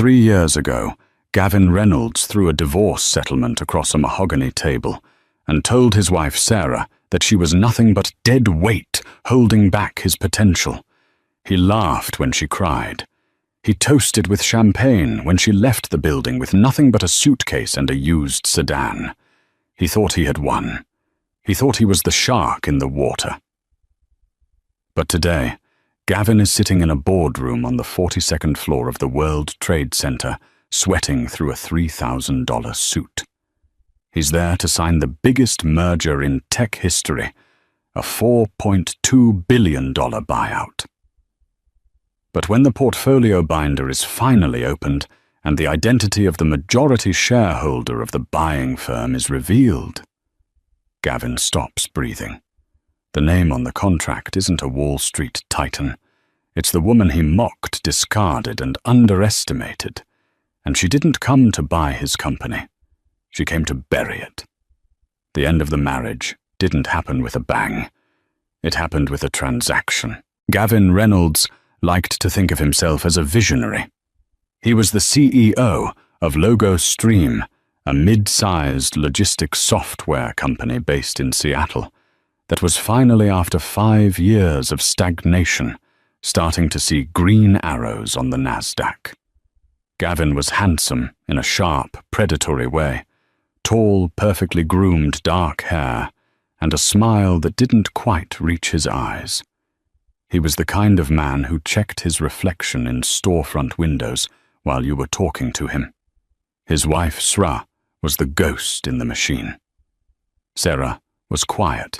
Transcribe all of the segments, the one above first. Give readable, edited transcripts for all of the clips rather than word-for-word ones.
3 years ago, Gavin Reynolds threw a divorce settlement across a mahogany table and told his wife Sarah that she was nothing but dead weight holding back his potential. He laughed when she cried. He toasted with champagne when she left the building with nothing but a suitcase and a used sedan. He thought he had won. He thought he was the shark in the water. But today, Gavin is sitting in a boardroom on the 42nd floor of the World Trade Center, sweating through a $3,000 suit. He's there to sign the biggest merger in tech history, a $4.2 billion buyout. But when the portfolio binder is finally opened and the identity of the majority shareholder of the buying firm is revealed, Gavin stops breathing. The name on the contract isn't a Wall Street titan. It's the woman he mocked, discarded, and underestimated. And she didn't come to buy his company. She came to bury it. The end of the marriage didn't happen with a bang. It happened with a transaction. Gavin Reynolds liked to think of himself as a visionary. He was the CEO of LogoStream, a mid-sized logistics software company based in Seattle that was finally, after 5 years of stagnation, starting to see green arrows on the NASDAQ. Gavin was handsome in a sharp, predatory way, tall, perfectly groomed dark hair, and a smile that didn't quite reach his eyes. He was the kind of man who checked his reflection in storefront windows while you were talking to him. His wife, Sra, was the ghost in the machine. Sarah was quiet.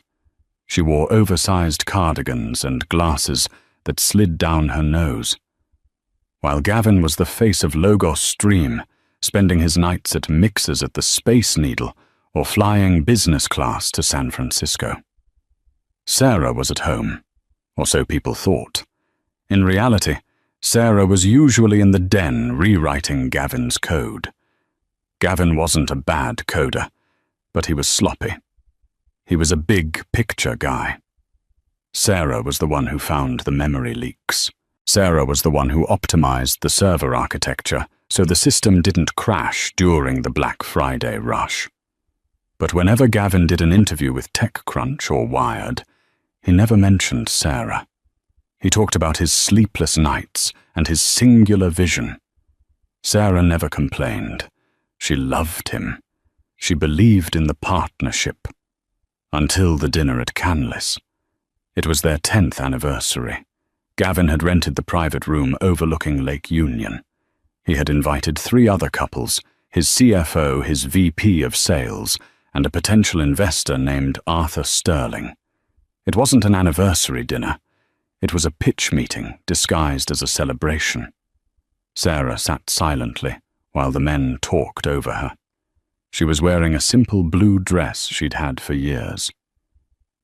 She wore oversized cardigans and glasses that slid down her nose. While Gavin was the face of LogoStream, spending his nights at mixers at the Space Needle or flying business class to San Francisco. Sarah was at home, or so people thought. In reality, Sarah was usually in the den rewriting Gavin's code. Gavin wasn't a bad coder, but he was sloppy. He was a big picture guy. Sarah was the one who found the memory leaks. Sarah was the one who optimized the server architecture so the system didn't crash during the Black Friday rush. But whenever Gavin did an interview with TechCrunch or Wired, he never mentioned Sarah. He talked about his sleepless nights and his singular vision. Sarah never complained. She loved him. She believed in the partnership. Until the dinner at Canlis. It was their 10th anniversary. Gavin had rented the private room overlooking Lake Union. He had invited 3 other couples, his CFO, his VP of sales, and a potential investor named Arthur Sterling. It wasn't an anniversary dinner. It was a pitch meeting disguised as a celebration. Sarah sat silently while the men talked over her. She was wearing a simple blue dress she'd had for years.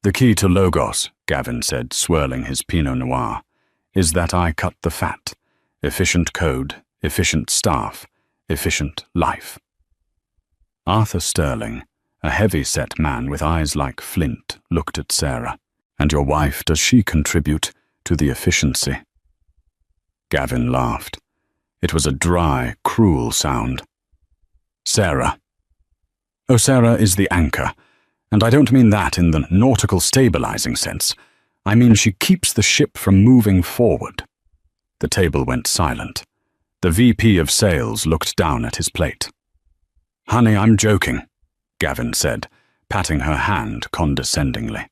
"The key to Logos," Gavin said, swirling his Pinot Noir, "is that I cut the fat. Efficient code, efficient staff, efficient life." Arthur Sterling, a heavy-set man with eyes like flint, looked at Sarah. "And your wife, does she contribute to the efficiency?" Gavin laughed. It was a dry, cruel sound. "Sarah. Oh, Sarah is the anchor, and I don't mean that in the nautical stabilizing sense. I mean she keeps the ship from moving forward." The table went silent. The VP of sales looked down at his plate. "Honey, I'm joking," Gavin said, patting her hand condescendingly.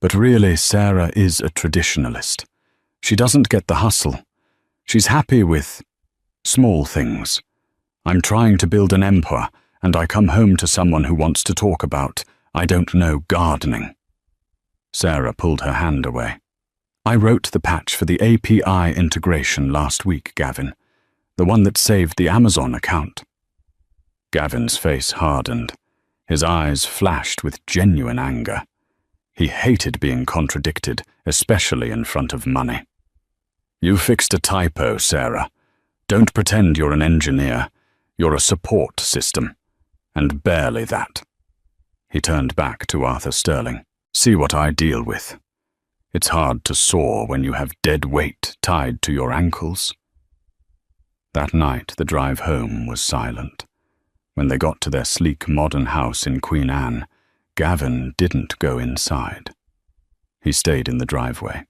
"But really, Sarah is a traditionalist. She doesn't get the hustle. She's happy with small things. I'm trying to build an empire, and I come home to someone who wants to talk about, I don't know, gardening." Sarah pulled her hand away. "I wrote the patch for the API integration last week, Gavin. The one that saved the Amazon account." Gavin's face hardened. His eyes flashed with genuine anger. He hated being contradicted, especially in front of money. "You fixed a typo, Sarah. Don't pretend you're an engineer. You're a support system. And barely that." He turned back to Arthur Sterling. "See what I deal with. It's hard to soar when you have dead weight tied to your ankles." That night, the drive home was silent. When they got to their sleek modern house in Queen Anne, Gavin didn't go inside. He stayed in the driveway.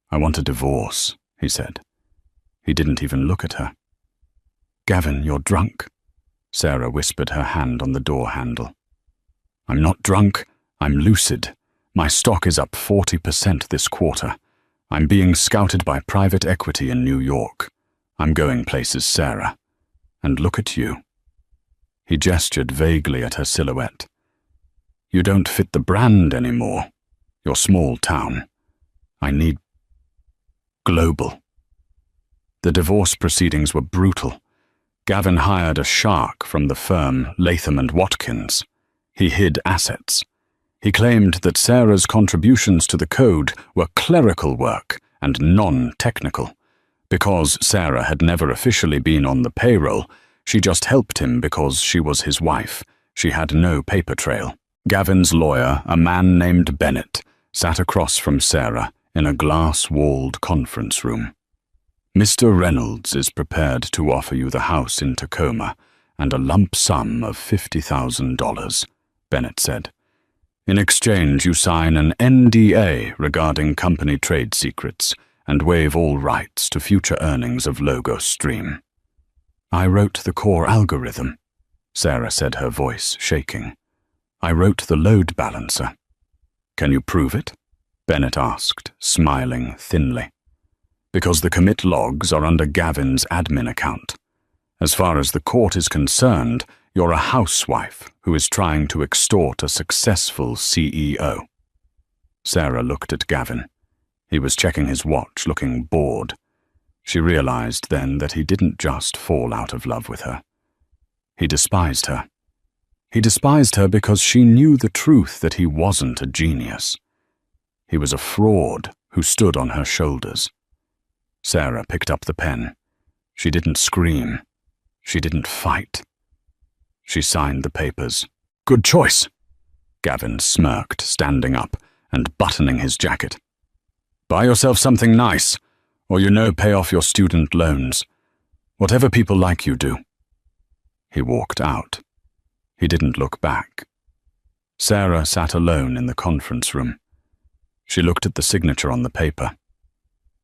"I want a divorce," he said. He didn't even look at her. "Gavin, you're drunk," Sarah whispered, her hand on the door handle. "I'm not drunk, I'm lucid. My stock is up 40% this quarter. I'm being scouted by private equity in New York. I'm going places, Sarah. And look at you." He gestured vaguely at her silhouette. "You don't fit the brand anymore. You're small town. I need global." The divorce proceedings were brutal. Gavin hired a shark from the firm Latham & Watkins. He hid assets. He claimed that Sarah's contributions to the code were clerical work and non-technical. Because Sarah had never officially been on the payroll, she just helped him because she was his wife. She had no paper trail. Gavin's lawyer, a man named Bennett, sat across from Sarah in a glass-walled conference room. "Mr. Reynolds is prepared to offer you the house in Tacoma and a lump sum of $50,000, Bennett said. "In exchange, you sign an NDA regarding company trade secrets and waive all rights to future earnings of Logo Stream." "I wrote the core algorithm," Sarah said, her voice shaking. "I wrote the load balancer." "Can you prove it?" Bennett asked, smiling thinly. "Because the commit logs are under Gavin's admin account. As far as the court is concerned, you're a housewife who is trying to extort a successful CEO." Sarah looked at Gavin. He was checking his watch, looking bored. She realized then that he didn't just fall out of love with her. He despised her. He despised her because she knew the truth that he wasn't a genius. He was a fraud who stood on her shoulders. Sarah picked up the pen. She didn't scream. She didn't fight. She signed the papers. "Good choice," Gavin smirked, standing up and buttoning his jacket. "Buy yourself something nice, or pay off your student loans. Whatever people like you do." He walked out. He didn't look back. Sarah sat alone in the conference room. She looked at the signature on the paper.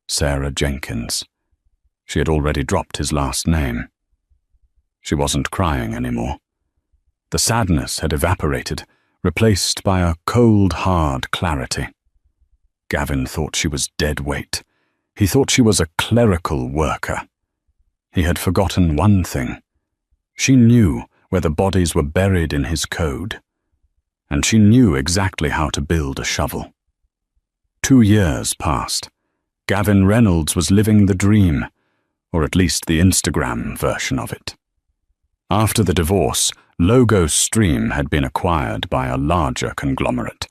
Sarah Jenkins. She had already dropped his last name. She wasn't crying anymore. The sadness had evaporated, replaced by a cold, hard clarity. Gavin thought she was dead weight. He thought she was a clerical worker. He had forgotten one thing. She knew where the bodies were buried in his code, and she knew exactly how to build a shovel. 2 years passed. Gavin Reynolds was living the dream, or at least the Instagram version of it. After the divorce, Logo Stream had been acquired by a larger conglomerate,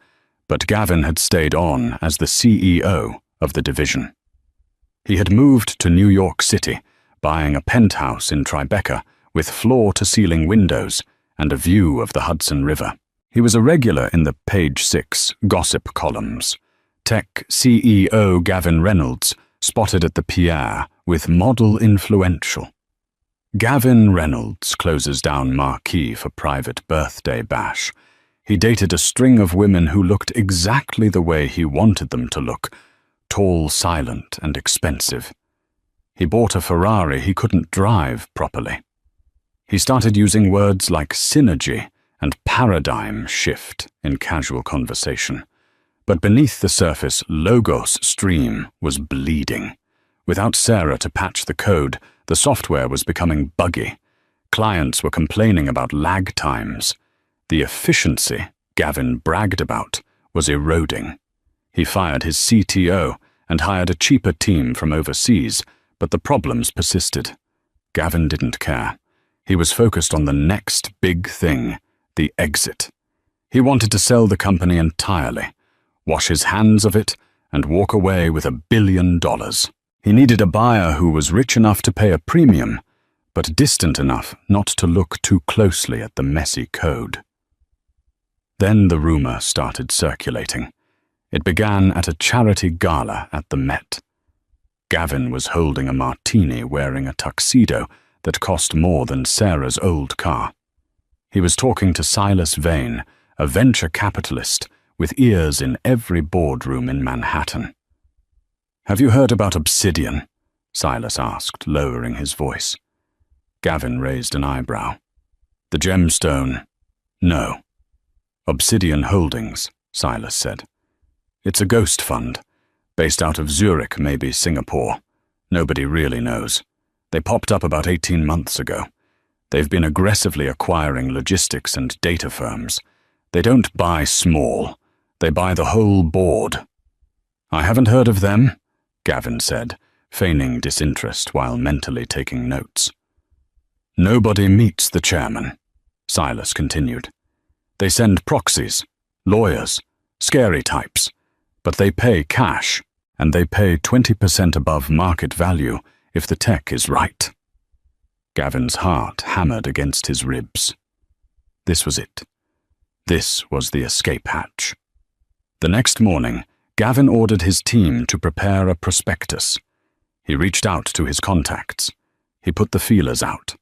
but Gavin had stayed on as the CEO of the division. He had moved to New York City, buying a penthouse in Tribeca with floor-to-ceiling windows and a view of the Hudson River. He was a regular in the Page 6 gossip columns. Tech CEO Gavin Reynolds spotted at the Pierre with model influential. Gavin Reynolds closes down marquee for private birthday bash. He dated a string of women who looked exactly the way he wanted them to look, tall, silent, and expensive. He bought a Ferrari he couldn't drive properly. He started using words like synergy and paradigm shift in casual conversation. But beneath the surface, Logos Stream was bleeding. Without Sarah to patch the code, the software was becoming buggy. Clients were complaining about lag times. The efficiency Gavin bragged about was eroding. He fired his CTO and hired a cheaper team from overseas, but the problems persisted. Gavin didn't care. He was focused on the next big thing, the exit. He wanted to sell the company entirely, wash his hands of it, and walk away with $1 billion. He needed a buyer who was rich enough to pay a premium, but distant enough not to look too closely at the messy code. Then the rumor started circulating. It began at a charity gala at the Met. Gavin was holding a martini wearing a tuxedo that cost more than Sarah's old car. He was talking to Silas Vane, a venture capitalist with ears in every boardroom in Manhattan. "Have you heard about Obsidian?" Silas asked, lowering his voice. Gavin raised an eyebrow. "The gemstone? No." "Obsidian Holdings," Silas said. "It's a ghost fund, based out of Zurich, maybe Singapore. Nobody really knows. They popped up about 18 months ago. They've been aggressively acquiring logistics and data firms. They don't buy small. They buy the whole board." "I haven't heard of them," Gavin said, feigning disinterest while mentally taking notes. "Nobody meets the chairman," Silas continued. "They send proxies, lawyers, scary types, but they pay cash, and they pay 20% above market value if the tech is right." Gavin's heart hammered against his ribs. This was it. This was the escape hatch. The next morning, Gavin ordered his team to prepare a prospectus. He reached out to his contacts. He put the feelers out.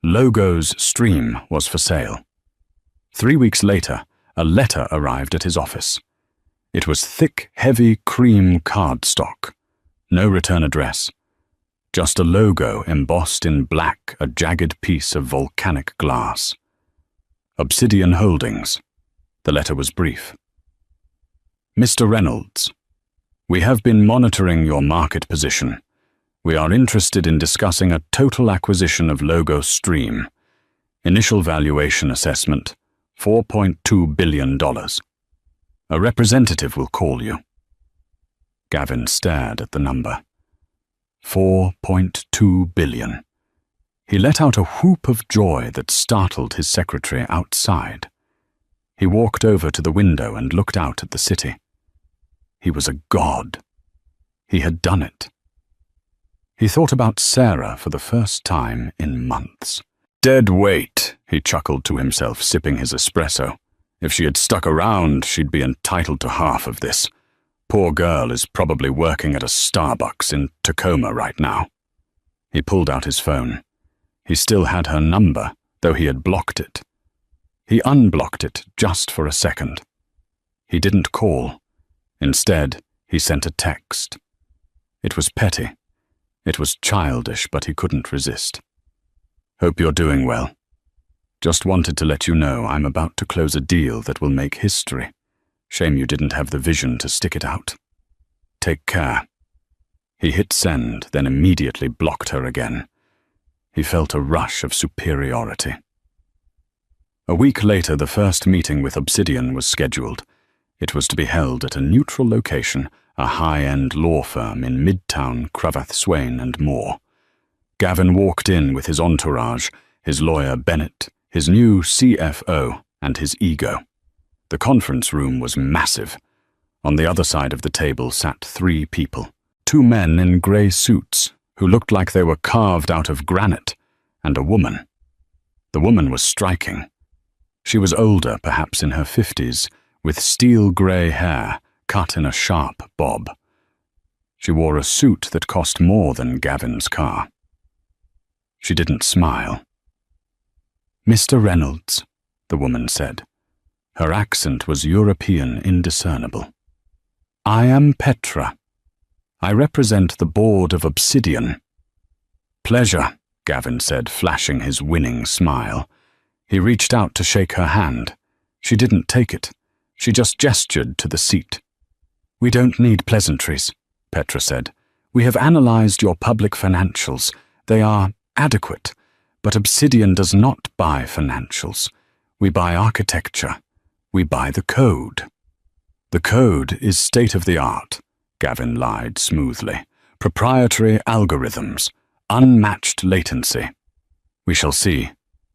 Logo's Stream was for sale. 3 weeks later, a letter arrived at his office. It was thick, heavy cream cardstock. No return address. Just a logo embossed in black, a jagged piece of volcanic glass. Obsidian Holdings. The letter was brief. "Mr. Reynolds, we have been monitoring your market position. We are interested in discussing a total acquisition of Logo Stream. Initial valuation assessment, $4.2 billion. A representative will call you." Gavin stared at the number. 4.2 billion. He let out a whoop of joy that startled his secretary outside. He walked over to the window and looked out at the city. He was a god. He had done it. He thought about Sarah for the first time in months. "Dead weight," he chuckled to himself, sipping his espresso. "If she had stuck around, she'd be entitled to half of this. Poor girl is probably working at a Starbucks in Tacoma right now." He pulled out his phone. He still had her number, though he had blocked it. He unblocked it just for a second. He didn't call. Instead, he sent a text. It was petty. It was childish, but he couldn't resist. "Hope you're doing well. Just wanted to let you know I'm about to close a deal that will make history. Shame you didn't have the vision to stick it out. Take care." He hit send, then immediately blocked her again. He felt a rush of superiority. A week later, the first meeting with Obsidian was scheduled. It was to be held at a neutral location, a high-end law firm in Midtown, Cravath, Swain and Moore. Gavin walked in with his entourage, his lawyer Bennett, his new CFO, and his ego. The conference room was massive. On the other side of the table sat 3 people, 2 men in grey suits who looked like they were carved out of granite, and a woman. The woman was striking. She was older, perhaps in her 50s, with steel grey hair cut in a sharp bob. She wore a suit that cost more than Gavin's car. She didn't smile. "Mr. Reynolds," the woman said. Her accent was European indiscernible. "I am Petra. I represent the board of Obsidian." "Pleasure," Gavin said, flashing his winning smile. He reached out to shake her hand. She didn't take it. She just gestured to the seat. "We don't need pleasantries," Petra said. "We have analyzed your public financials. They are adequate, but Obsidian does not buy financials. We buy architecture. We buy the code." "The code is state-of-the-art," Gavin lied smoothly. "Proprietary algorithms, unmatched latency." "We shall see,"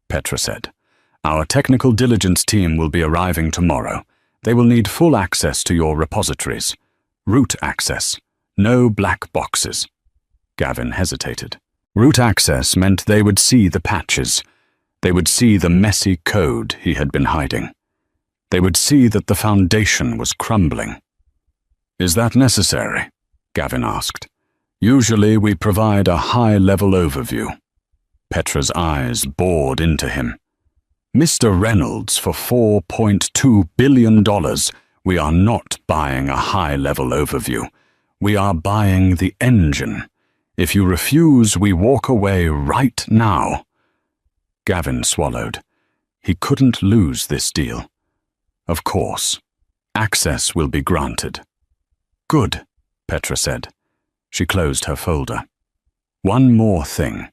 Petra said. "Our technical diligence team will be arriving tomorrow. They will need full access to your repositories. Root access. No black boxes." Gavin hesitated. Root access meant they would see the patches. They would see the messy code he had been hiding. They would see that the foundation was crumbling. "Is that necessary?" Gavin asked. Usually we provide a high-level overview. Petra's eyes bored into him. Mr. Reynolds, for $4.2 billion, we are not buying a high-level overview. We are buying the engine. If you refuse, we walk away right now. Gavin swallowed. He couldn't lose this deal. Of course. Access will be granted. Good, Petra said. She closed her folder. One more thing.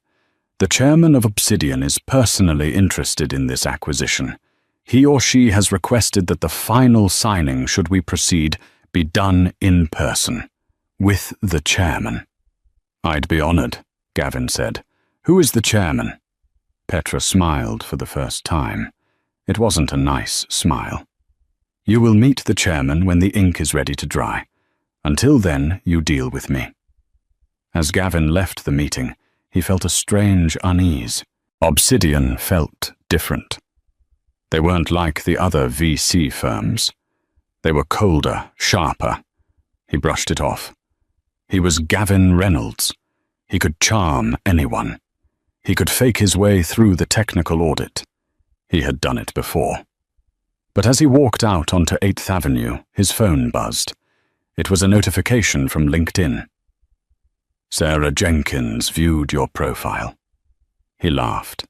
The chairman of Obsidian is personally interested in this acquisition. He or she has requested that the final signing, should we proceed, be done in person, with the chairman. I'd be honored, Gavin said. Who is the chairman? Petra smiled for the first time. It wasn't a nice smile. You will meet the chairman when the ink is ready to dry. Until then, you deal with me. As Gavin left the meeting, he felt a strange unease. Obsidian felt different. They weren't like the other VC firms. They were colder, sharper. He brushed it off. He was Gavin Reynolds. He could charm anyone. He could fake his way through the technical audit. He had done it before. But as he walked out onto 8th Avenue, his phone buzzed. It was a notification from LinkedIn. Sarah Jenkins viewed your profile. He laughed.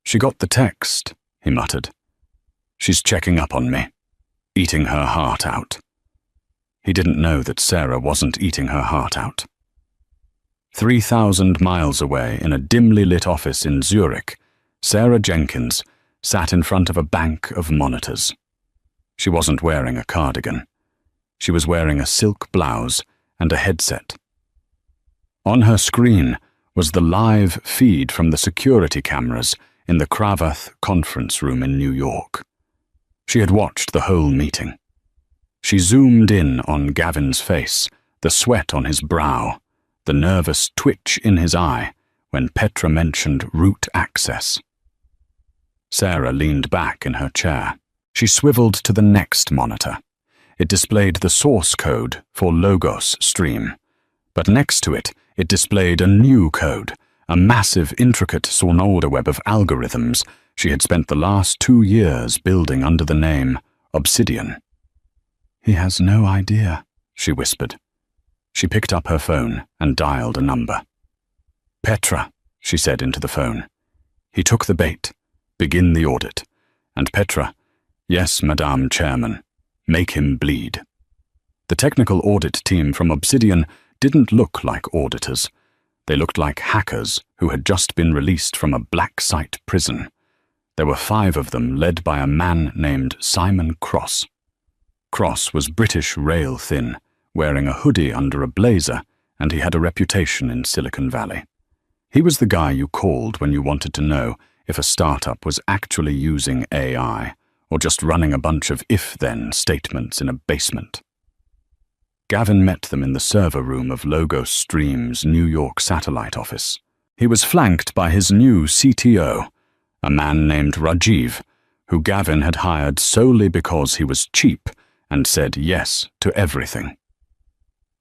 She got the text, he muttered. She's checking up on me, eating her heart out. He didn't know that Sarah wasn't eating her heart out. 3,000 miles away, in a dimly lit office in Zurich, Sarah Jenkins sat in front of a bank of monitors. She wasn't wearing a cardigan. She was wearing a silk blouse and a headset. On her screen was the live feed from the security cameras in the Cravath conference room in New York. She had watched the whole meeting. She zoomed in on Gavin's face, the sweat on his brow, the nervous twitch in his eye when Petra mentioned root access. Sarah leaned back in her chair. She swiveled to the next monitor. It displayed the source code for Logos Stream, but next to it, it displayed a new code, a massive, intricate Sornoda web of algorithms she had spent the last 2 years building under the name Obsidian. He has no idea, she whispered. She picked up her phone and dialed a number. Petra, she said into the phone. He took the bait. Begin the audit. And Petra, yes, Madame Chairman, make him bleed. The technical audit team from Obsidian didn't look like auditors. They looked like hackers who had just been released from a black site prison. There were 5 of them, led by a man named Simon Cross. Cross was British rail thin, wearing a hoodie under a blazer, and he had a reputation in Silicon Valley. He was the guy you called when you wanted to know if a startup was actually using AI or just running a bunch of if-then statements in a basement. Gavin met them in the server room of Logos Stream's New York satellite office. He was flanked by his new CTO, a man named Rajiv, who Gavin had hired solely because he was cheap and said yes to everything.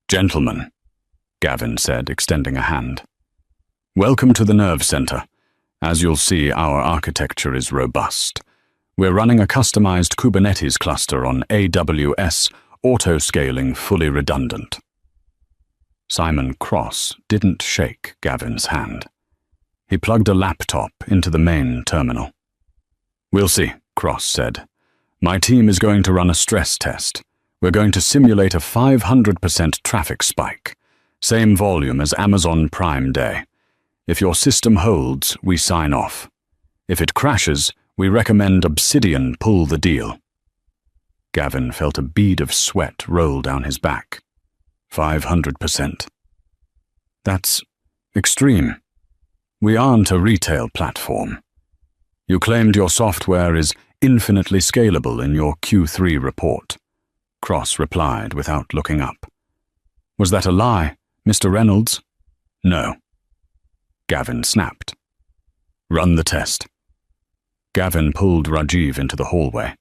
Gentlemen, Gavin said, extending a hand. Welcome to the Nerve Center. As you'll see, our architecture is robust. We're running a customized Kubernetes cluster on AWS, auto-scaling, fully redundant. Simon Cross didn't shake Gavin's hand. He plugged a laptop into the main terminal. We'll see, Cross said. My team is going to run a stress test. We're going to simulate a 500% traffic spike, same volume as Amazon Prime Day. If your system holds, we sign off. If it crashes, we recommend Obsidian pull the deal. Gavin felt a bead of sweat roll down his back. 500%. That's extreme. We aren't a retail platform. You claimed your software is infinitely scalable in your Q3 report. Cross replied without looking up. Was that a lie, Mr. Reynolds? No. Gavin snapped. Run the test. Gavin pulled Rajiv into the hallway.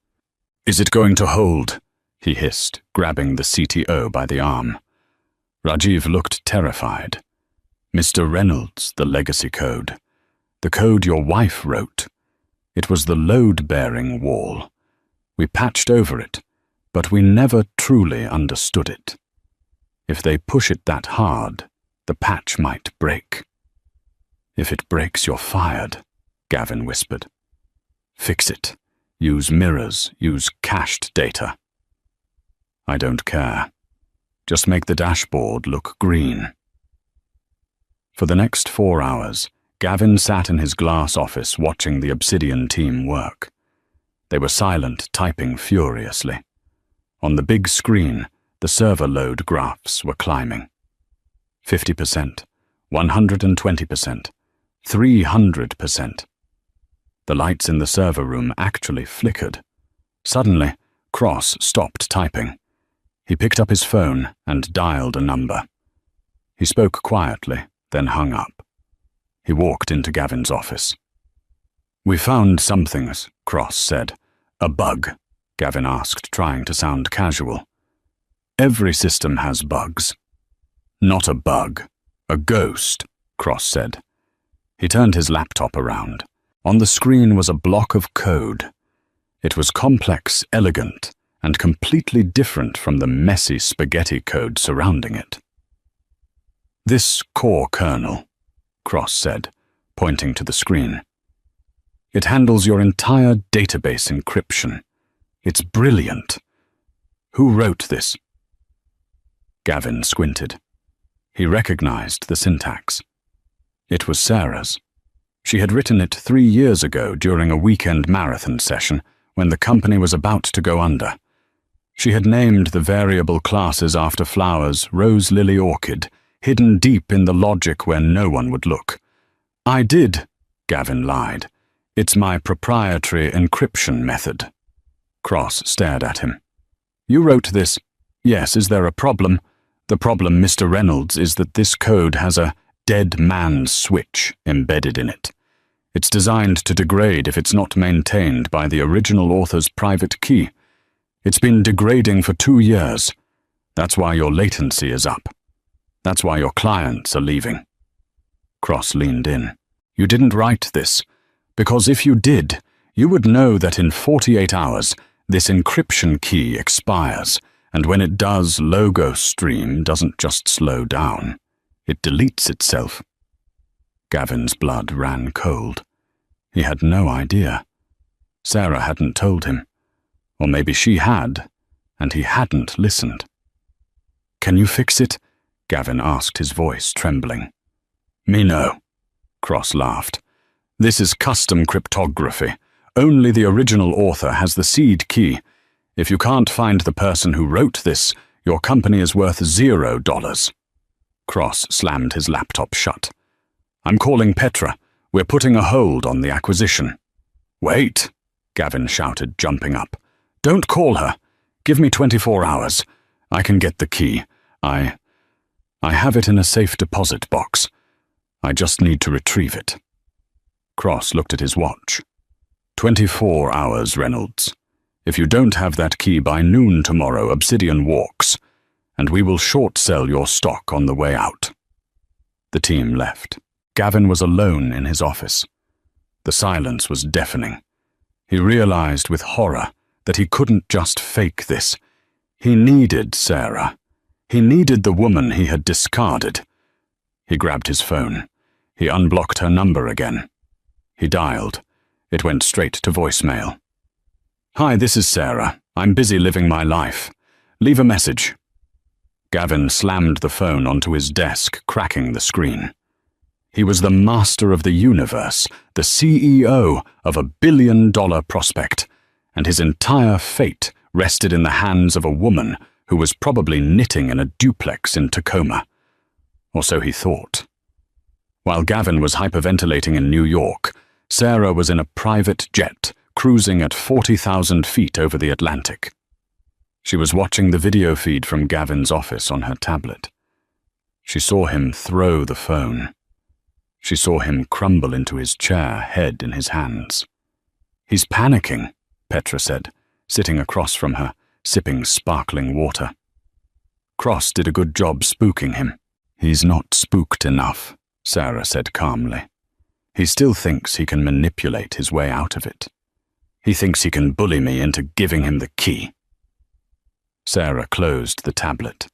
Is it going to hold? He hissed, grabbing the CTO by the arm. Rajiv looked terrified. Mr. Reynolds, the legacy code. The code your wife wrote. It was the load-bearing wall. We patched over it, but we never truly understood it. If they push it that hard, the patch might break. If it breaks, you're fired, Gavin whispered. Fix it. Use mirrors. Use cached data. I don't care. Just make the dashboard look green. For the next 4 hours, Gavin sat in his glass office watching the Obsidian team work. They were silent, typing furiously. On the big screen, the server load graphs were climbing. 50%, 120%, 300%. The lights in the server room actually flickered. Suddenly, Cross stopped typing. He picked up his phone and dialed a number. He spoke quietly, then hung up. He walked into Gavin's office. We found somethings, Cross said. A bug, Gavin asked, trying to sound casual. Every system has bugs. Not a bug. A ghost, Cross said. He turned his laptop around. On the screen was a block of code. It was complex, elegant, and completely different from the messy spaghetti code surrounding it. This core kernel, Cross said, pointing to the screen. It handles your entire database encryption. It's brilliant. Who wrote this? Gavin squinted. He recognized the syntax. It was Sarah's. She had written it 3 years ago during a weekend marathon session when the company was about to go under. She had named the variable classes after flowers, rose, lily, orchid, hidden deep in the logic where no one would look. I did, Gavin lied. It's my proprietary encryption method. Cross stared at him. You wrote this. Yes, is there a problem? The problem, Mr. Reynolds, is that this code has a dead man's switch embedded in it. It's designed to degrade if it's not maintained by the original author's private key. It's been degrading for 2 years. That's why your latency is up. That's why your clients are leaving. Cross leaned in. You didn't write this, because if you did, you would know that in 48 hours, this encryption key expires, and when it does, Logo Stream doesn't just slow down. It deletes itself. Gavin's blood ran cold. He had no idea. Sarah hadn't told him. Or maybe she had, and he hadn't listened. Can you fix it? Gavin asked, his voice trembling. Me no, Cross laughed. This is custom cryptography. Only the original author has the seed key. If you can't find the person who wrote this, your company is worth $0. Cross slammed his laptop shut. I'm calling Petra. We're putting a hold on the acquisition. Wait, Gavin shouted, jumping up. Don't call her. Give me 24 hours. I can get the key. I have it in a safe deposit box. I just need to retrieve it. Cross looked at his watch. 24 hours, Reynolds. If you don't have that key by noon tomorrow, Obsidian walks, and we will short sell your stock on the way out. The team left. Gavin was alone in his office. The silence was deafening. He realized with horror that he couldn't just fake this. He needed Sarah. He needed the woman he had discarded. He grabbed his phone. He unblocked her number again. He dialed. It went straight to voicemail. Hi, this is Sarah. I'm busy living my life. Leave a message. Gavin slammed the phone onto his desk, cracking the screen. He was the master of the universe, the CEO of $1 billion prospect, and his entire fate rested in the hands of a woman who was probably knitting in a duplex in Tacoma. Or so he thought. While Gavin was hyperventilating in New York, Sarah was in a private jet, cruising at 40,000 feet over the Atlantic. She was watching the video feed from Gavin's office on her tablet. She saw him throw the phone. She saw him crumble into his chair, head in his hands. He's panicking, Petra said, sitting across from her, sipping sparkling water. Cross did a good job spooking him. He's not spooked enough, Sarah said calmly. He still thinks he can manipulate his way out of it. He thinks he can bully me into giving him the key. Sarah closed the tablet.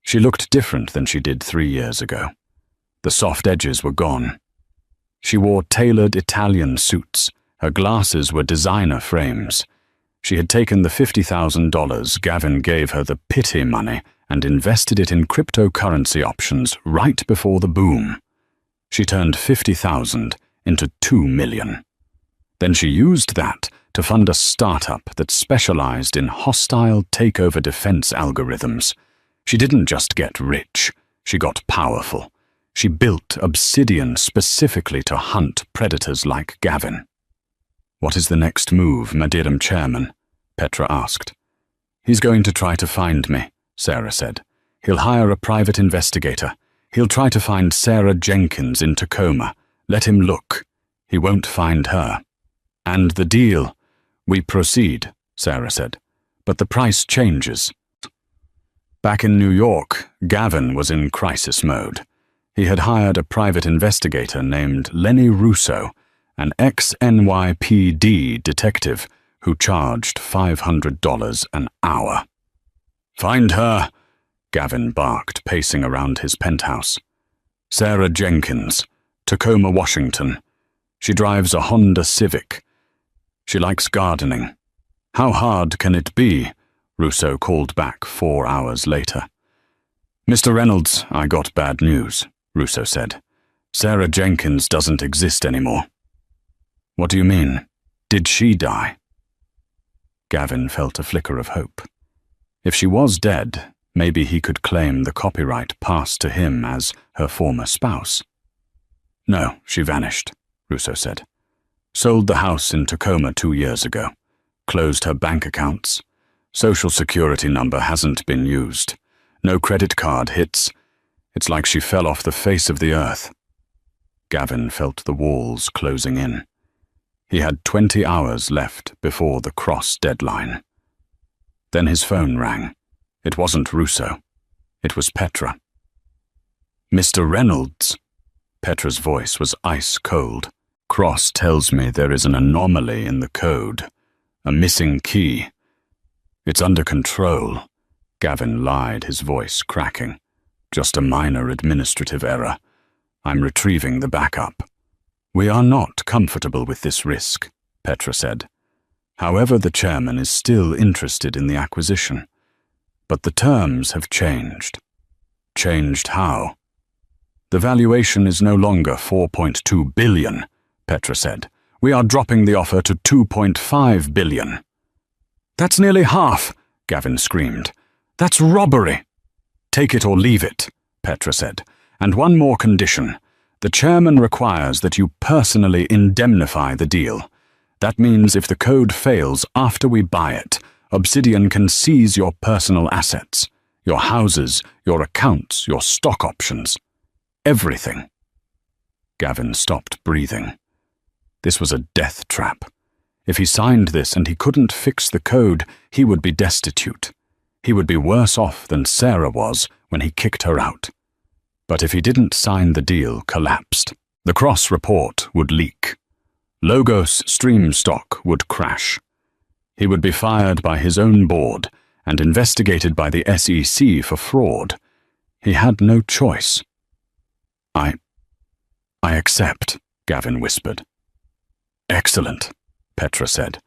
She looked different than she did 3 years ago. The soft edges were gone. She wore tailored Italian suits. Her glasses were designer frames. She had taken the $50,000 Gavin gave her the pity money and invested it in cryptocurrency options right before the boom. She turned $50,000 into $2 million. Then she used that to fund a startup that specialized in hostile takeover defense algorithms. She didn't just get rich, she got powerful. She built Obsidian specifically to hunt predators like Gavin. "What is the next move, Madam Chairman?" Petra asked. "He's going to try to find me," Sarah said. "He'll hire a private investigator. He'll try to find Sarah Jenkins in Tacoma. Let him look. He won't find her." "And the deal?" "We proceed," Sarah said. "But the price changes." Back in New York, Gavin was in crisis mode. He had hired a private investigator named Lenny Russo, an ex-NYPD detective who charged $500 an hour. "Find her," Gavin barked, pacing around his penthouse. "Sarah Jenkins, Tacoma, Washington. She drives a Honda Civic. She likes gardening." "How hard can it be?" Russo called back 4 hours later. "Mr. Reynolds, I got bad news," Russo said. "Sarah Jenkins doesn't exist anymore." "What do you mean? Did she die?" Gavin felt a flicker of hope. If she was dead, maybe he could claim the copyright passed to him as her former spouse. "No, she vanished," Russo said. "Sold the house in Tacoma 2 years ago. Closed her bank accounts. Social security number hasn't been used. No credit card hits. It's like she fell off the face of the earth." Gavin felt the walls closing in. He had 20 hours left before the cross deadline. Then his phone rang. It wasn't Russo. It was Petra. "Mr. Reynolds." Petra's voice was ice cold. "Cross tells me there is an anomaly in the code. A missing key. It's under control." Gavin lied, his voice cracking. "Just a minor administrative error. I'm retrieving the backup." "We are not comfortable with this risk," Petra said. "However, the chairman is still interested in the acquisition. But the terms have changed." "Changed how?" "The valuation is no longer $4.2 billion, Petra said. "We are dropping the offer to $2.5 billion. "That's nearly half," Gavin screamed. "That's robbery." "Take it or leave it," Petra said. "And one more condition. The chairman requires that you personally indemnify the deal. That means if the code fails after we buy it, Obsidian can seize your personal assets, your houses, your accounts, your stock options. Everything." Gavin stopped breathing. This was a death trap. If he signed this and he couldn't fix the code, he would be destitute. He would be worse off than Sarah was when he kicked her out. But if he didn't sign, the deal collapsed. The Cross report would leak. Logos stream stock would crash. He would be fired by his own board and investigated by the SEC for fraud. He had no choice. I accept," Gavin whispered. "Excellent," Petra said.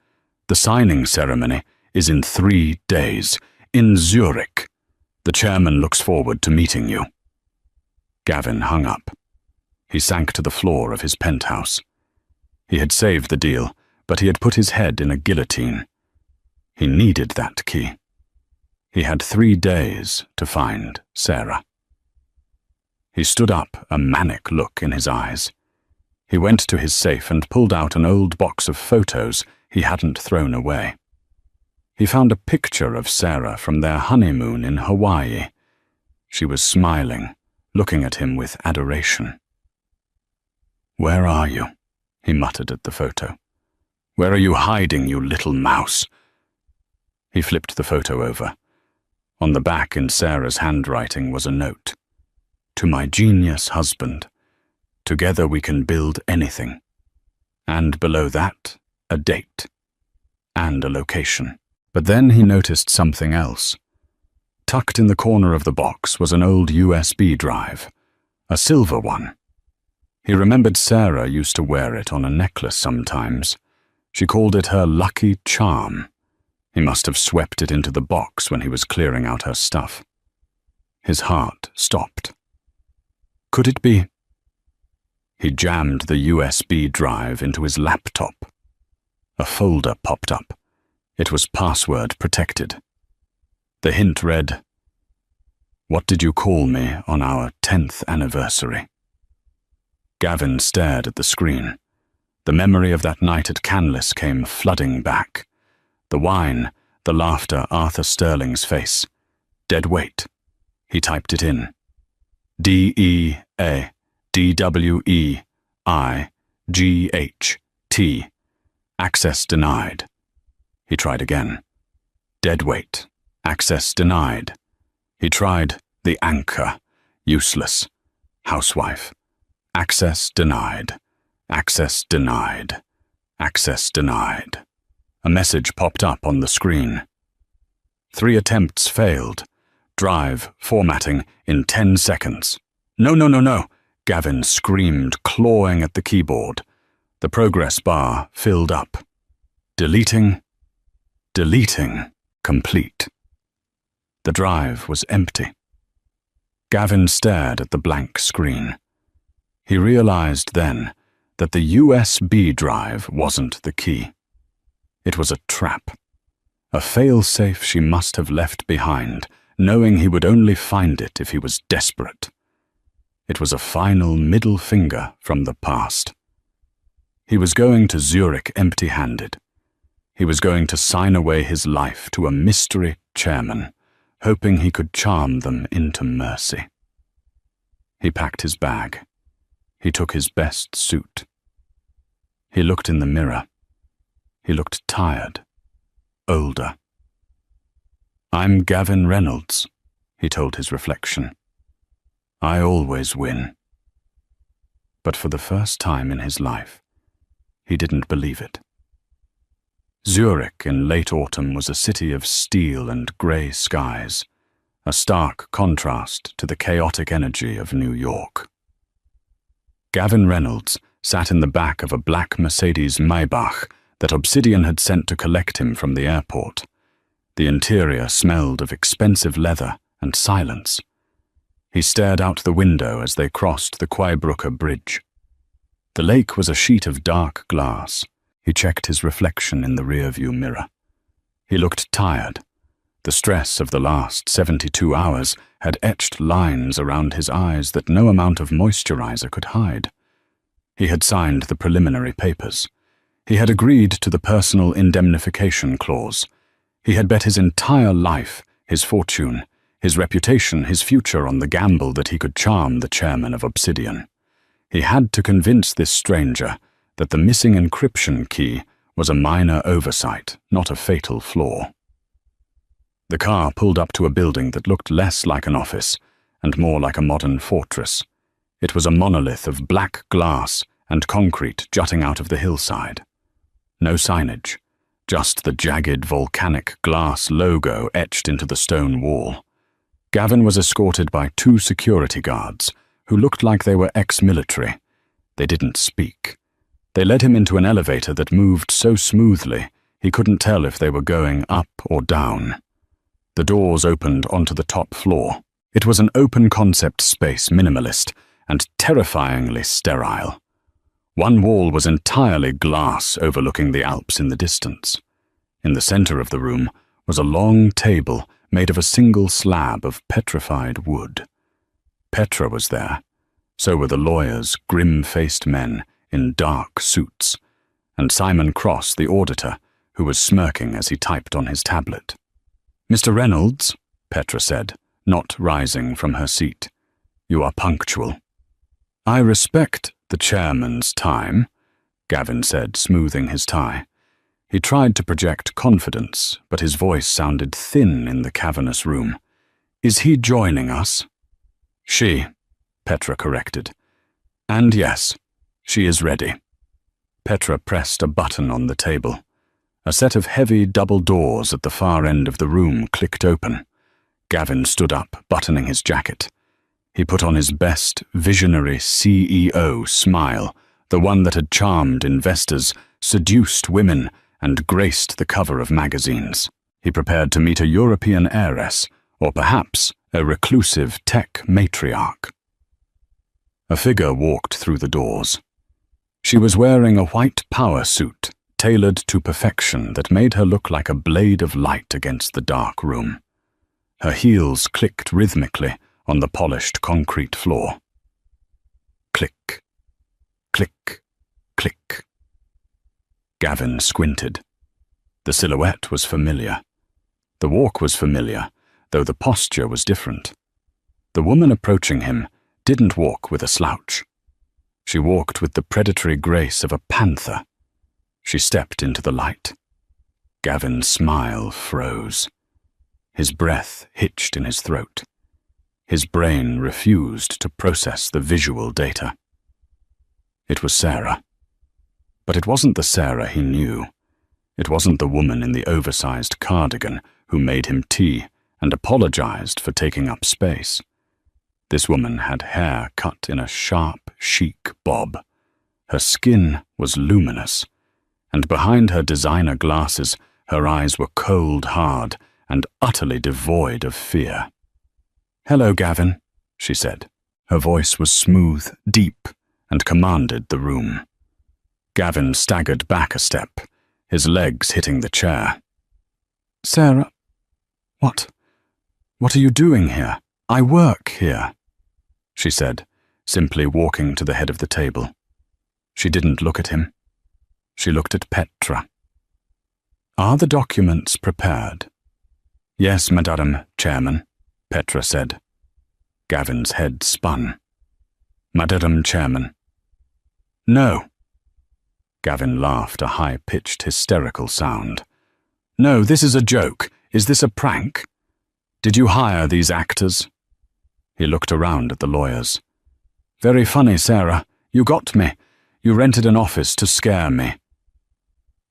"The signing ceremony is in 3 days, in Zurich. The chairman looks forward to meeting you." Gavin hung up. He sank to the floor of his penthouse. He had saved the deal, but he had put his head in a guillotine. He needed that key. He had 3 days to find Sarah. He stood up, a manic look in his eyes. He went to his safe and pulled out an old box of photos he hadn't thrown away. He found a picture of Sarah from their honeymoon in Hawaii. She was smiling, looking at him with adoration. "Where are you?" he muttered at the photo. "Where are you hiding, you little mouse?" He flipped the photo over. On the back in Sarah's handwriting was a note. To my genius husband, together we can build anything. And below that, a date. And a location. But then he noticed something else. Tucked in the corner of the box was an old USB drive, a silver one. He remembered Sarah used to wear it on a necklace sometimes. She called it her lucky charm. He must have swept it into the box when he was clearing out her stuff. His heart stopped. Could it be? He jammed the USB drive into his laptop. A folder popped up. It was password protected. The hint read, "What did you call me on our 10th anniversary?" Gavin stared at the screen. The memory of that night at Canlis came flooding back. The wine, the laughter, Arthur Sterling's face. Dead weight. He typed it in. DEADWEIGHT. Access denied. He tried again. Dead weight. Access denied. He tried the anchor. Useless. Housewife. Access denied. Access denied. Access denied. A message popped up on the screen. 3 attempts failed. Drive formatting in 10 seconds. No, no, no, no, Gavin screamed, clawing at the keyboard. The progress bar filled up. Deleting. Deleting. Complete. The drive was empty. Gavin stared at the blank screen. He realized then that the USB drive wasn't the key. It was a trap. A fail-safe she must have left behind, knowing he would only find it if he was desperate. It was a final middle finger from the past. He was going to Zurich empty-handed. He was going to sign away his life to a mystery chairman, hoping he could charm them into mercy. He packed his bag. He took his best suit. He looked in the mirror. He looked tired, older. "I'm Gavin Reynolds," he told his reflection. "I always win." But for the first time in his life, he didn't believe it. Zurich in late autumn was a city of steel and grey skies, a stark contrast to the chaotic energy of New York. Gavin Reynolds sat in the back of a black Mercedes Maybach that Obsidian had sent to collect him from the airport. The interior smelled of expensive leather and silence. He stared out the window as they crossed the Quaibrücke Bridge. The lake was a sheet of dark glass. He checked his reflection in the rearview mirror. He looked tired. The stress of the last 72 hours had etched lines around his eyes that no amount of moisturizer could hide. He had signed the preliminary papers. He had agreed to the personal indemnification clause. He had bet his entire life, his fortune, his reputation, his future on the gamble that he could charm the chairman of Obsidian. He had to convince this stranger that the missing encryption key was a minor oversight, not a fatal flaw. The car pulled up to a building that looked less like an office and more like a modern fortress. It was a monolith of black glass and concrete jutting out of the hillside. No signage, just the jagged volcanic glass logo etched into the stone wall. Gavin was escorted by 2 security guards who looked like they were ex-military. They didn't speak. They led him into an elevator that moved so smoothly he couldn't tell if they were going up or down. The doors opened onto the top floor. It was an open-concept space, minimalist, and terrifyingly sterile. One wall was entirely glass overlooking the Alps in the distance. In the center of the room was a long table made of a single slab of petrified wood. Petra was there. So were the lawyers, grim-faced men in dark suits, and Simon Cross, the auditor, who was smirking as he typed on his tablet. "Mr. Reynolds," Petra said, not rising from her seat, "you are punctual." "I respect the chairman's time," Gavin said, smoothing his tie. He tried to project confidence, but his voice sounded thin in the cavernous room. Is he joining us? She, Petra corrected. And yes, she is ready. Petra pressed a button on the table. A set of heavy double doors at the far end of the room clicked open. Gavin stood up, buttoning his jacket. He put on his best visionary CEO smile, the one that had charmed investors, seduced women, and graced the cover of magazines. He prepared to meet a European heiress, or perhaps a reclusive tech matriarch. A figure walked through the doors. She was wearing a white power suit, tailored to perfection, that made her look like a blade of light against the dark room. Her heels clicked rhythmically on the polished concrete floor. Click, click, click. Gavin squinted. The silhouette was familiar. The walk was familiar, though the posture was different. The woman approaching him didn't walk with a slouch. She walked with the predatory grace of a panther. She stepped into the light. Gavin's smile froze. His breath hitched in his throat. His brain refused to process the visual data. It was Sarah. But it wasn't the Sarah he knew. It wasn't the woman in the oversized cardigan who made him tea and apologized for taking up space. This woman had hair cut in a sharp, chic bob. Her skin was luminous, and behind her designer glasses, her eyes were cold hard and utterly devoid of fear. "Hello, Gavin," she said. Her voice was smooth, deep, and commanded the room. Gavin staggered back a step, his legs hitting the chair. "Sarah, what are you doing here? I work here," she said, simply walking to the head of the table. She didn't look at him. She looked at Petra. "Are the documents prepared?" "Yes, Madame Chairman," Petra said. Gavin's head spun. "Madame Chairman." "No." Gavin laughed, a high-pitched, hysterical sound. "No, this is a joke. Is this a prank? Did you hire these actors?" He looked around at the lawyers. "Very funny, Sarah. You got me. You rented an office to scare me."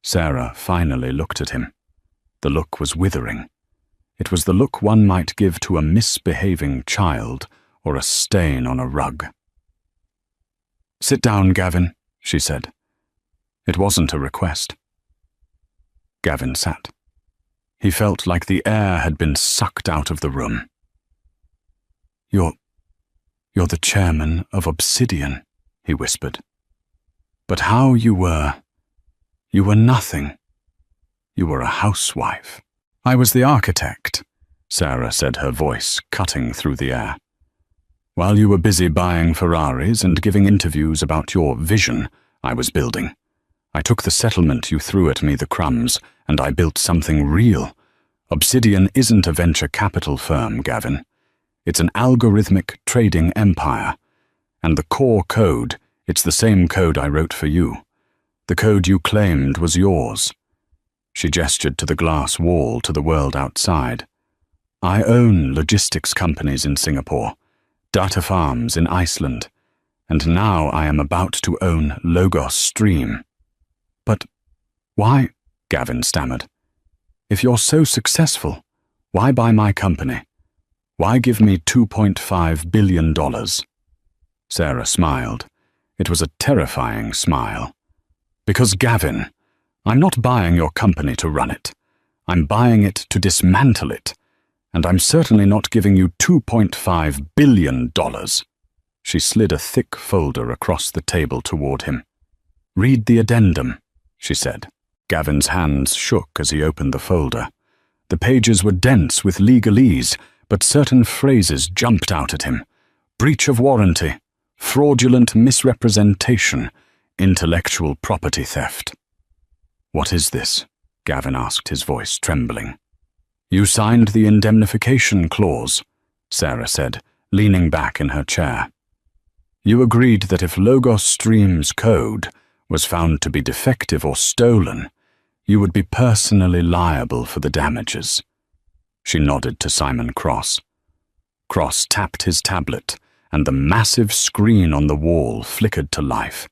Sarah finally looked at him. The look was withering. It was the look one might give to a misbehaving child or a stain on a rug. "Sit down, Gavin," she said. It wasn't a request. Gavin sat. He felt like the air had been sucked out of the room. You're the chairman of Obsidian," he whispered. "But how you were nothing. You were a housewife." "I was the architect," Sarah said, her voice cutting through the air. "While you were busy buying Ferraris and giving interviews about your vision, I was building. I took the settlement you threw at me, the crumbs, and I built something real. Obsidian isn't a venture capital firm, Gavin. It's an algorithmic trading empire. And the core code, it's the same code I wrote for you. The code you claimed was yours." She gestured to the glass wall to the world outside. "I own logistics companies in Singapore, data farms in Iceland, and now I am about to own Logos Stream." "But why?" Gavin stammered. "If you're so successful, why buy my company? Why give me $2.5 billion? Sarah smiled. It was a terrifying smile. "Because, Gavin, I'm not buying your company to run it. I'm buying it to dismantle it. And I'm certainly not giving you $2.5 billion. She slid a thick folder across the table toward him. "Read the addendum," she said. Gavin's hands shook as he opened the folder. The pages were dense with legalese, but certain phrases jumped out at him. Breach of warranty, fraudulent misrepresentation, intellectual property theft. "What is this?" Gavin asked, his voice trembling. "You signed the indemnification clause," Sarah said, leaning back in her chair. "You agreed that if Logos Stream's code was found to be defective or stolen, you would be personally liable for the damages." She nodded to Simon Cross. Cross tapped his tablet, and the massive screen on the wall flickered to life.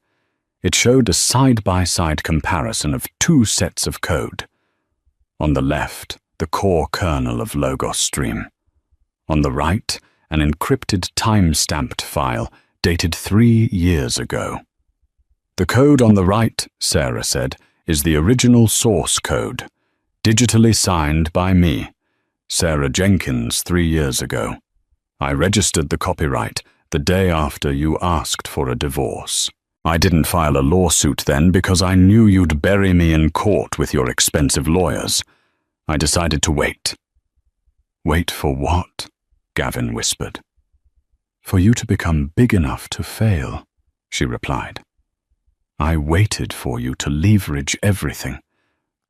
It showed a side-by-side comparison of two sets of code. On the left, the core kernel of Logos Stream. On the right, an encrypted time-stamped file dated 3 years ago. The code on the right, Sarah said, is the original source code, digitally signed by me, Sarah Jenkins, 3 years ago. I registered the copyright the day after you asked for a divorce. I didn't file a lawsuit then because I knew you'd bury me in court with your expensive lawyers. I decided to wait. Wait for what? Gavin whispered. For you to become big enough to fail, she replied. I waited for you to leverage everything.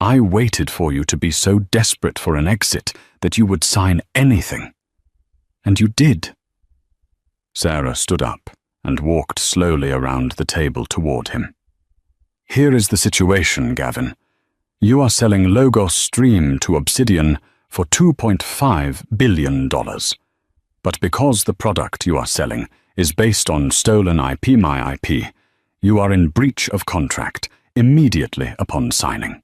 I waited for you to be so desperate for an exit that you would sign anything. And you did. Sarah stood up and walked slowly around the table toward him. Here is the situation, Gavin. You are selling Logos Stream to Obsidian for $2.5 billion. But because the product you are selling is based on stolen IP, my IP, you are in breach of contract immediately upon signing.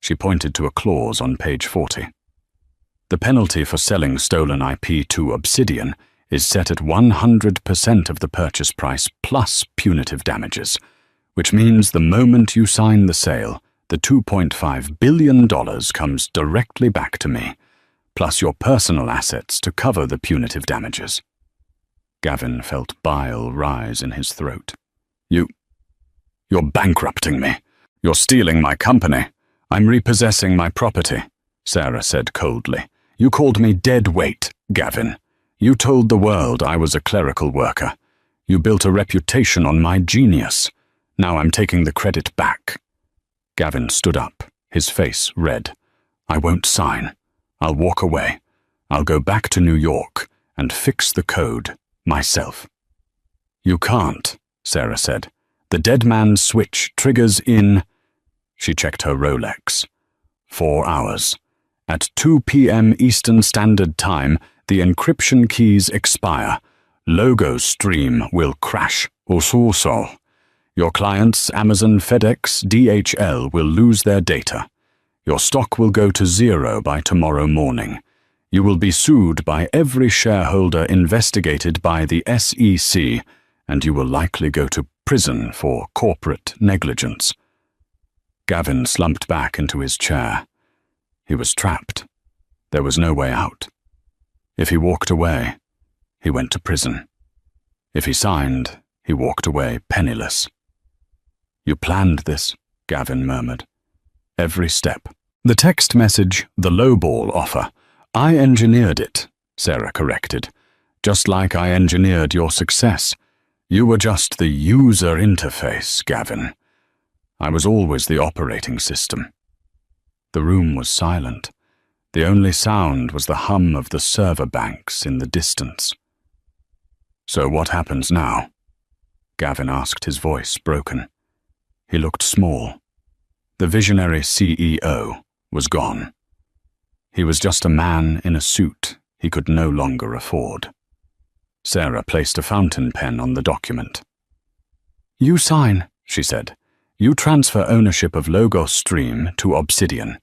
She pointed to a clause on page 40. The penalty for selling stolen IP to Obsidian is set at 100% of the purchase price plus punitive damages, which means the moment you sign the sale, the $2.5 billion comes directly back to me, plus your personal assets to cover the punitive damages. Gavin felt bile rise in his throat. You're bankrupting me. You're stealing my company. I'm repossessing my property, Sarah said coldly. You called me dead weight, Gavin. You told the world I was a clerical worker. You built a reputation on my genius. Now I'm taking the credit back. Gavin stood up, his face red. I won't sign. I'll walk away. I'll go back to New York and fix the code myself. You can't, Sarah said. The dead man's switch triggers in... She checked her Rolex. 4 hours. At 2 p.m. Eastern Standard Time, the encryption keys expire. Logos Stream will crash. Also. Your clients, Amazon, FedEx, DHL, will lose their data. Your stock will go to zero by tomorrow morning. You will be sued by every shareholder investigated by the SEC, and you will likely go to prison for corporate negligence. Gavin slumped back into his chair. He was trapped. There was no way out. If he walked away, he went to prison. If he signed, he walked away penniless. You planned this, Gavin murmured. Every step. The text message, the lowball offer. I engineered it, Sarah corrected. Just like I engineered your success. You were just the user interface, Gavin. I was always the operating system. The room was silent. The only sound was the hum of the server banks in the distance. So what happens now? Gavin asked, his voice broken. He looked small. The visionary CEO was gone. He was just a man in a suit he could no longer afford. Sarah placed a fountain pen on the document. You sign, she said. You transfer ownership of Logos Stream to Obsidian.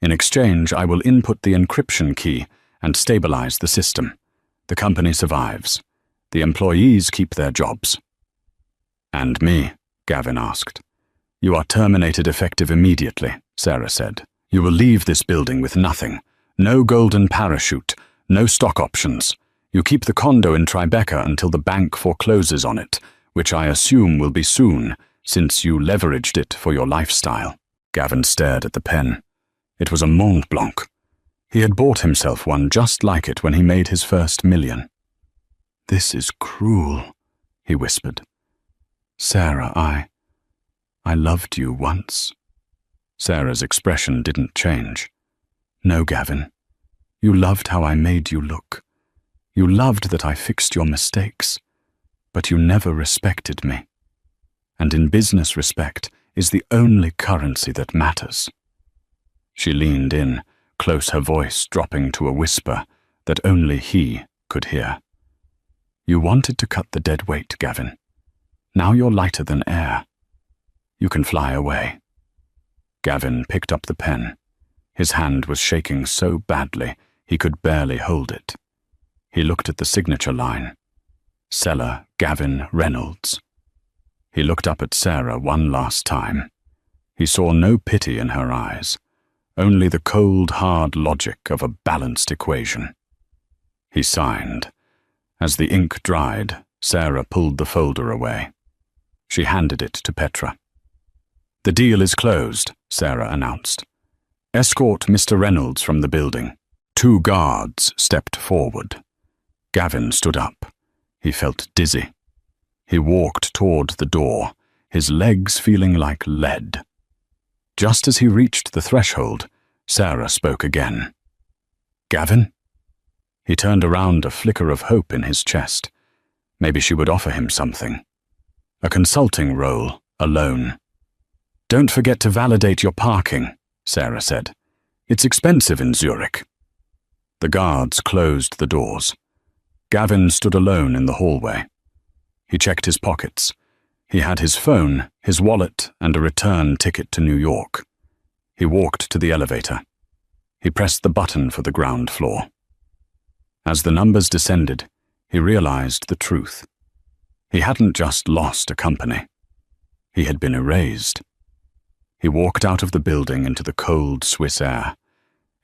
In exchange, I will input the encryption key and stabilize the system. The company survives. The employees keep their jobs. And me? Gavin asked. You are terminated effective immediately, Sarah said. You will leave this building with nothing. No golden parachute, no stock options. You keep the condo in Tribeca until the bank forecloses on it, which I assume will be soon, since you leveraged it for your lifestyle. Gavin stared at the pen. It was a Mont Blanc. He had bought himself one just like it when he made his first $1,000,000. This is cruel, he whispered. Sarah, I loved you once. Sarah's expression didn't change. No, Gavin. You loved how I made you look. You loved that I fixed your mistakes, but you never respected me. And in business, respect is the only currency that matters. She leaned in, close, her voice dropping to a whisper that only he could hear. "You wanted to cut the dead weight, Gavin. Now you're lighter than air. You can fly away." Gavin picked up the pen. His hand was shaking so badly he could barely hold it. He looked at the signature line. Seller Gavin Reynolds. He looked up at Sarah one last time. He saw no pity in her eyes, only the cold, hard logic of a balanced equation. He signed. As the ink dried, Sarah pulled the folder away. She handed it to Petra. "The deal is closed," Sarah announced. "Escort Mr. Reynolds from the building." 2 guards stepped forward. Gavin stood up. He felt dizzy. He walked toward the door, his legs feeling like lead. Just as he reached the threshold, Sarah spoke again. "Gavin?" He turned around, a flicker of hope in his chest. Maybe she would offer him something. A consulting role, alone. "Don't forget to validate your parking," Sarah said. "It's expensive in Zurich." The guards closed the doors. Gavin stood alone in the hallway. He checked his pockets. He had his phone, his wallet, and a return ticket to New York. He walked to the elevator. He pressed the button for the ground floor. As the numbers descended, he realized the truth. He hadn't just lost a company. He had been erased. He walked out of the building into the cold Swiss air.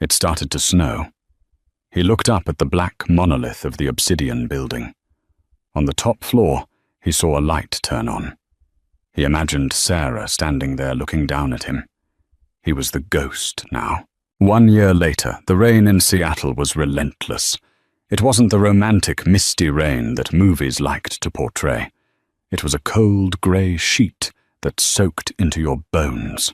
It started to snow. He looked up at the black monolith of the obsidian building. On the top floor, he saw a light turn on. He imagined Sarah standing there looking down at him. He was the ghost now. 1 year later, the rain in Seattle was relentless. It wasn't the romantic, misty rain that movies liked to portray. It was a cold, grey sheet that soaked into your bones.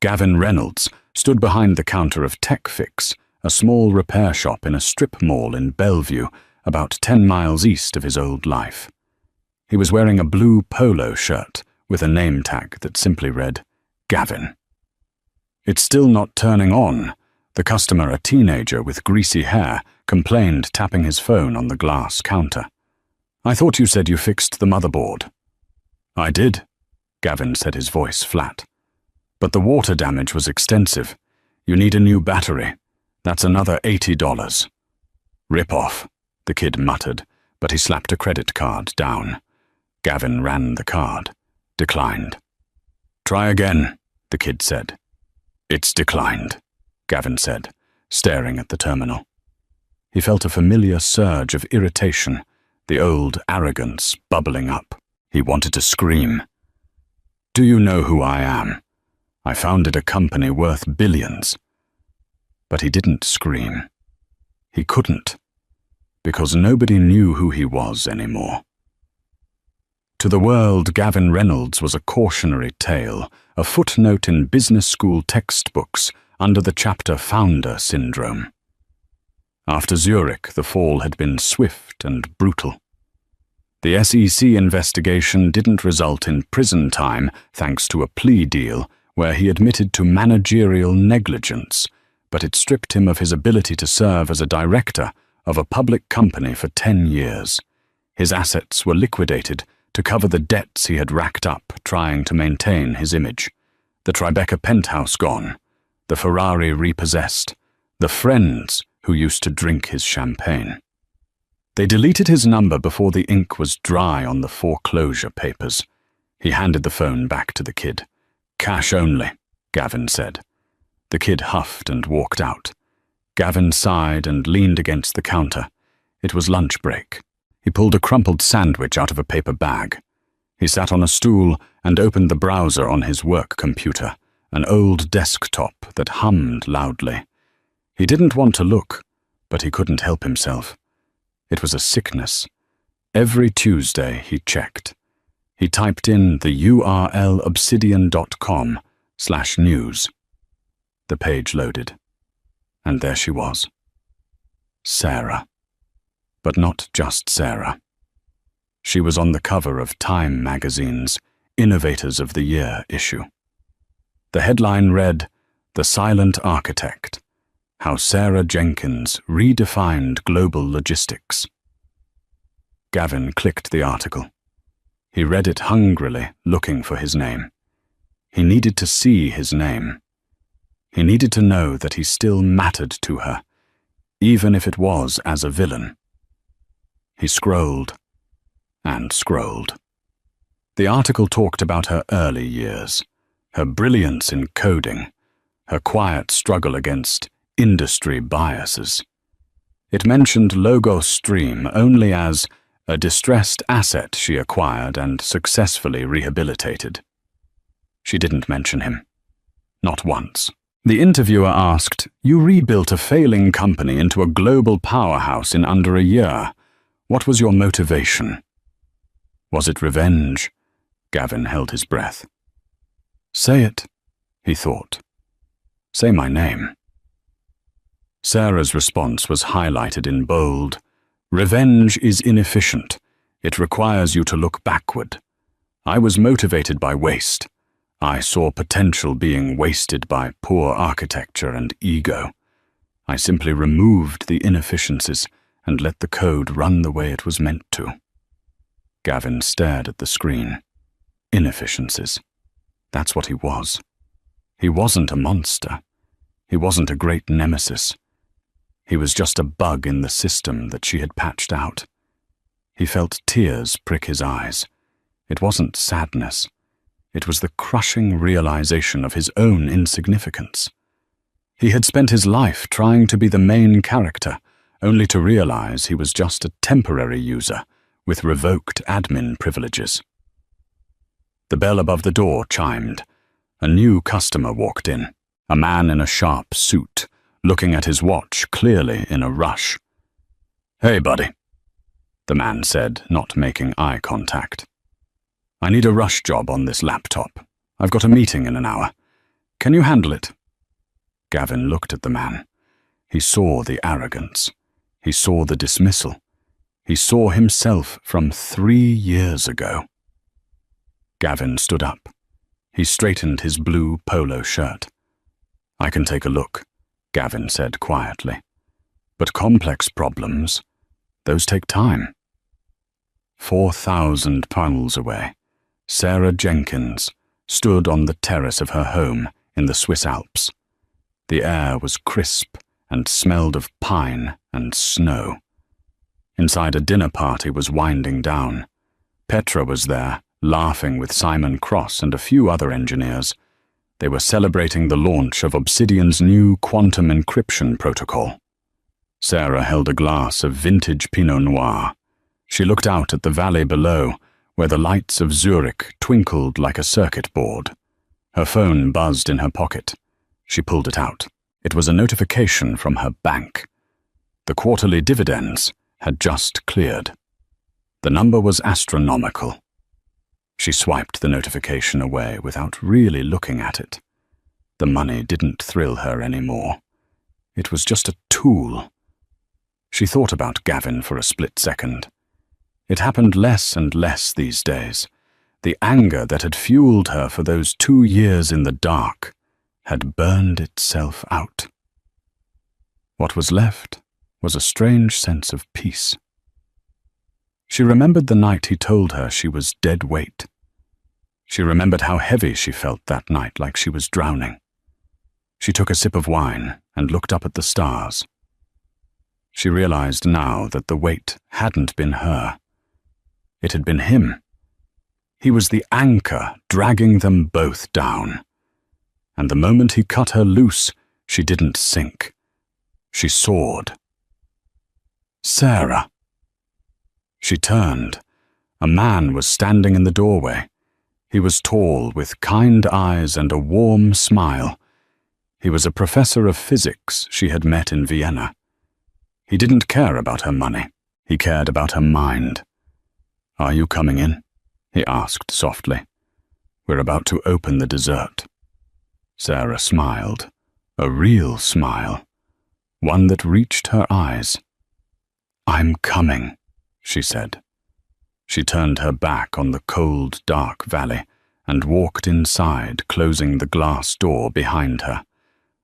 Gavin Reynolds stood behind the counter of TechFix, a small repair shop in a strip mall in Bellevue, about 10 miles east of his old life. He was wearing a blue polo shirt with a name tag that simply read, Gavin. "It's still not turning on," the customer, a teenager with greasy hair, complained, tapping his phone on the glass counter. "I thought you said you fixed the motherboard." "I did," Gavin said, his voice flat. "But the water damage was extensive. You need a new battery. That's another $80. "Rip off," the kid muttered, but he slapped a credit card down. Gavin ran the card. Declined. "Try again," the kid said. "It's declined," Gavin said, staring at the terminal. He felt a familiar surge of irritation, the old arrogance bubbling up. He wanted to scream. "Do you know who I am? I founded a company worth billions." But he didn't scream. He couldn't, because nobody knew who he was anymore. To the world, Gavin Reynolds was a cautionary tale, a footnote in business school textbooks under the chapter Founder Syndrome. After Zurich, the fall had been swift and brutal. The SEC investigation didn't result in prison time thanks to a plea deal where he admitted to managerial negligence, but it stripped him of his ability to serve as a director of a public company for 10 years. His assets were liquidated to cover the debts he had racked up trying to maintain his image. The Tribeca penthouse gone, the Ferrari repossessed, the friends who used to drink his champagne. They deleted his number before the ink was dry on the foreclosure papers. He handed the phone back to the kid. "Cash only," Gavin said. The kid huffed and walked out. Gavin sighed and leaned against the counter. It was lunch break. He pulled a crumpled sandwich out of a paper bag. He sat on a stool and opened the browser on his work computer, an old desktop that hummed loudly. He didn't want to look, but he couldn't help himself. It was a sickness. Every Tuesday he checked. He typed in the URL obsidian.com/news. The page loaded. And there she was. Sarah. But not just Sarah. She was on the cover of Time magazine's Innovators of the Year issue. The headline read, "The Silent Architect. How Sarah Jenkins Redefined Global Logistics. Gavin clicked the article. He read it hungrily, looking for his name. He needed to see his name. He needed to know that he still mattered to her, even if it was as a villain. He scrolled and scrolled. The article talked about her early years, her brilliance in coding, her quiet struggle against industry biases. It mentioned Logos Stream only as a distressed asset she acquired and successfully rehabilitated. She didn't mention him. Not once. The interviewer asked, "You rebuilt a failing company into a global powerhouse in under a year. What was your motivation?" Was it revenge? Gavin held his breath. "Say it," he thought. "Say my name." Sarah's response was highlighted in bold. "Revenge is inefficient. It requires you to look backward. I was motivated by waste. I saw potential being wasted by poor architecture and ego. I simply removed the inefficiencies and let the code run the way it was meant to." Gavin stared at the screen. Inefficiencies. That's what he was. He wasn't a monster. He wasn't a great nemesis. He was just a bug in the system that she had patched out. He felt tears prick his eyes. It wasn't sadness. It was the crushing realization of his own insignificance. He had spent his life trying to be the main character, only to realize he was just a temporary user with revoked admin privileges. The bell above the door chimed. A new customer walked in, a man in a sharp suit, looking at his watch clearly in a rush. "Hey, buddy," the man said, not making eye contact. "I need a rush job on this laptop. I've got a meeting in an hour. Can you handle it?" Gavin looked at the man. He saw the arrogance. He saw the dismissal. He saw himself from 3 years ago. Gavin stood up. He straightened his blue polo shirt. "I can take a look," Gavin said quietly. "But complex problems, those take time." 4,000 miles away, Sarah Jenkins stood on the terrace of her home in the Swiss Alps. The air was crisp and smelled of pine and snow. Inside, a dinner party was winding down. Petra was there, laughing with Simon Cross and a few other engineers. They were celebrating the launch of Obsidian's new quantum encryption protocol. Sarah held a glass of vintage Pinot Noir. She looked out at the valley below, where the lights of Zurich twinkled like a circuit board. Her phone buzzed in her pocket. She pulled it out. It was a notification from her bank. The quarterly dividends had just cleared. The number was astronomical. She swiped the notification away without really looking at it. The money didn't thrill her anymore. It was just a tool. She thought about Gavin for a split second. It happened less and less these days. The anger that had fueled her for those 2 years in the dark had burned itself out. What was left was a strange sense of peace. She remembered the night he told her she was dead weight. She remembered how heavy she felt that night, like she was drowning. She took a sip of wine and looked up at the stars. She realized now that the weight hadn't been her. It had been him. He was the anchor dragging them both down. And the moment he cut her loose, she didn't sink. She soared. "Sarah." She turned. A man was standing in the doorway. He was tall, with kind eyes and a warm smile. He was a professor of physics she had met in Vienna. He didn't care about her money. He cared about her mind. "Are you coming in?" he asked softly. "We're about to open the dessert." Sarah smiled, a real smile, one that reached her eyes. "I'm coming," she said. She turned her back on the cold, dark valley and walked inside, closing the glass door behind her.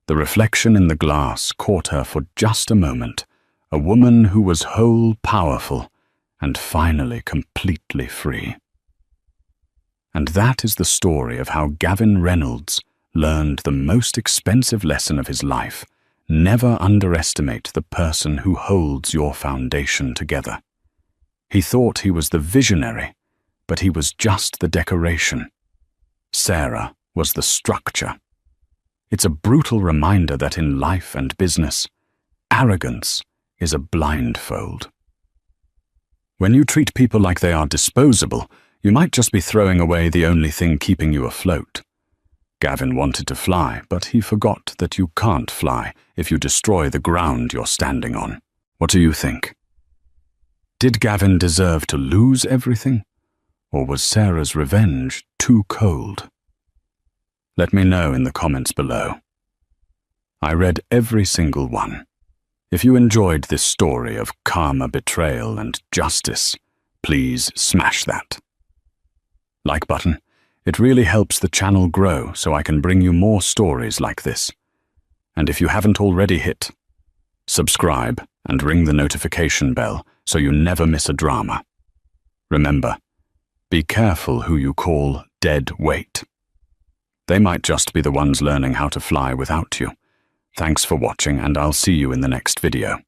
The reflection in the glass caught her for just a moment, a woman who was whole, powerful, and finally completely free. And that is the story of how Gavin Reynolds learned the most expensive lesson of his life: never underestimate the person who holds your foundation together. He thought he was the visionary, but he was just the decoration. Sarah was the structure. It's a brutal reminder that in life and business, arrogance is a blindfold. When you treat people like they are disposable, you might just be throwing away the only thing keeping you afloat. Gavin wanted to fly, but he forgot that you can't fly if you destroy the ground you're standing on. What do you think? Did Gavin deserve to lose everything? Or was Sarah's revenge too cold? Let me know in the comments below. I read every single one. If you enjoyed this story of karma, betrayal, and justice, please smash that like button. It really helps the channel grow so I can bring you more stories like this. And if you haven't already hit subscribe and ring the notification bell so you never miss a drama. Remember, be careful who you call dead weight. They might just be the ones learning how to fly without you. Thanks for watching, and I'll see you in the next video.